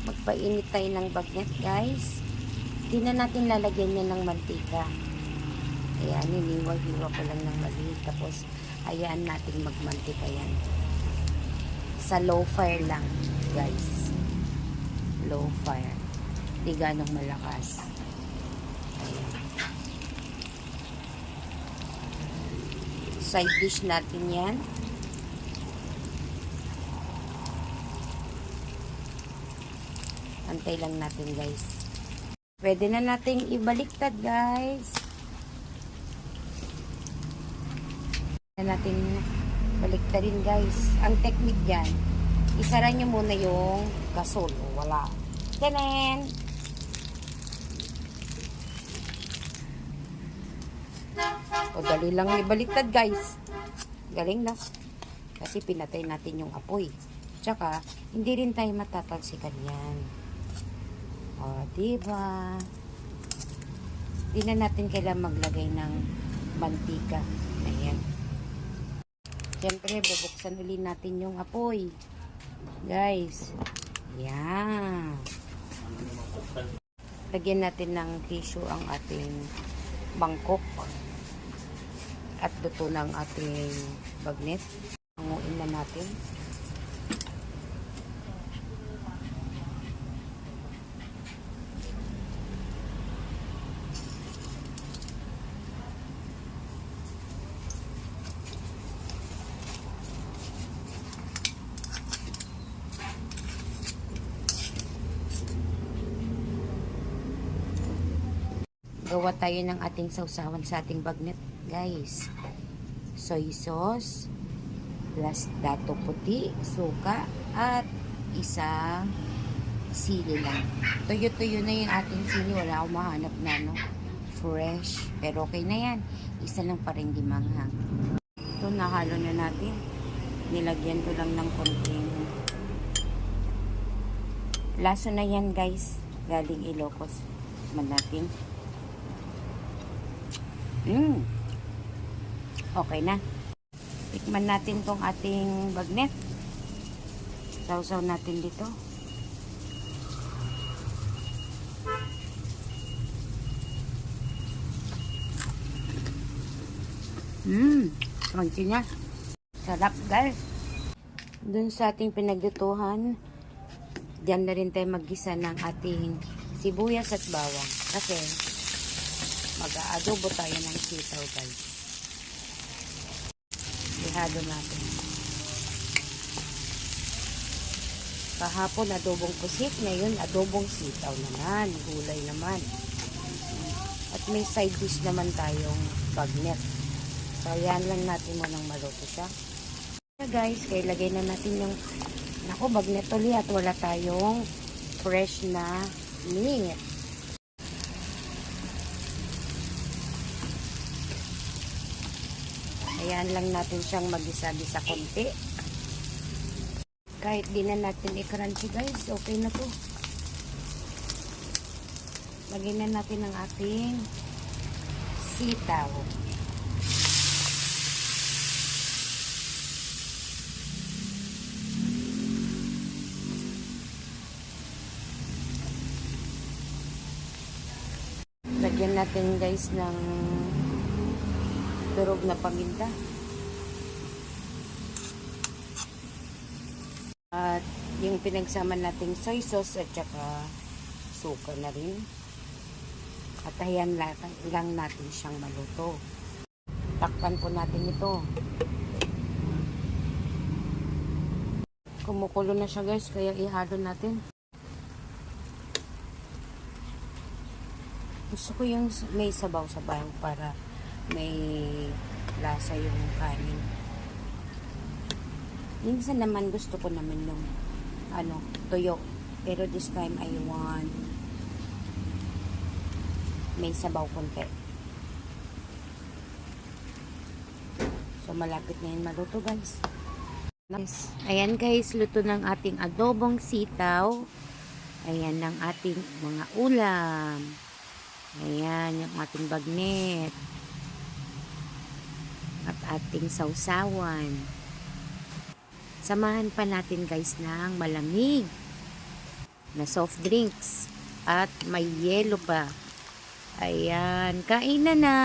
Magpainit tayo ng bagnet, guys. Di na natin lalagyan yan ng mantika. Ayan, hiniwa-hiwa ko lang ng maliit. Tapos, hayaan natin magmantika yan. Sa low fire lang, guys. Low fire. Di ganong malakas. Ayan. Side dish natin yan. Antay lang natin, guys. Pwede na nating ibaliktad, guys. Pwede na natin baliktarin, guys. Ang technique dyan, isara nyo muna yung gasol. Wala. Tanen! O, dali lang ibaliktad, guys. Galing na. Kasi pinatay natin yung apoy. Tsaka, hindi rin tayo matatalsikan yan. O, diba? Di na natin kailangan maglagay ng mantika. Ayan. Siyempre, bubuksan ulit natin yung apoy. Guys. Ayan. Lagyan natin ng tissue ang ating mangkok. At luto ng ating bagnet. Hanguin na natin. Gawa tayo ng ating sausawan sa ating bagnet, guys. Soy sauce, plus dato puti, suka, at isang sili lang. Tuyo-tuyo na yung ating sili. Wala akong mahanap na, no? Fresh. Pero okay na yan. Isa lang pa rin di manghang. Ito, nahalo na natin. Nilagyan ko lang ng konting laso na yan, guys. Galing Ilocos. Man natin. Okay na. Tikman natin tong ating bagnet. Sausaw natin dito. Crunchy niya. Sarap, guys. Dun sa ating pinaglutuhan, diyan na rin tayo maggisa ng ating sibuyas at bawang. Kasi, mag-aadobo tayo ng sitaw, guys. Ihalo natin. Kahapon adobong pusit, ngayon adobong sitaw naman, gulay naman. At may side dish naman tayong bagnet. So, ayan lang natin munang maluto siya. So, guys, kaya lagay na natin yung bagnet ulit at wala tayong fresh na meat. Ayan lang natin siyang mag-isa-bisa konti. Kahit di na natin i-crunchy, guys, okay na to. Lagyan na natin ang ating sitaw. Lagyan natin, guys, ng durog na paminta. At yung pinagsama nating soy sauce at saka suka na rin. At ayan lang natin siyang maluto. Takpan po natin ito. Kumukulo na siya, guys, kaya ihalo natin. Gusto ko yung may sabaw-sabaw para may lasa yung kanin. Minsan naman gusto ko naman yung tuyo. Pero this time I want may sabaw konti. So malapit na yun maluto, guys. Ayan, guys, luto ng ating adobong sitaw. Ayan ang ating mga ulam. Ayan yung ating bagnet. At ating sausawan. Samahan pa natin, guys, ng malamig na soft drinks. At may yelo pa. Ayan, kain na na.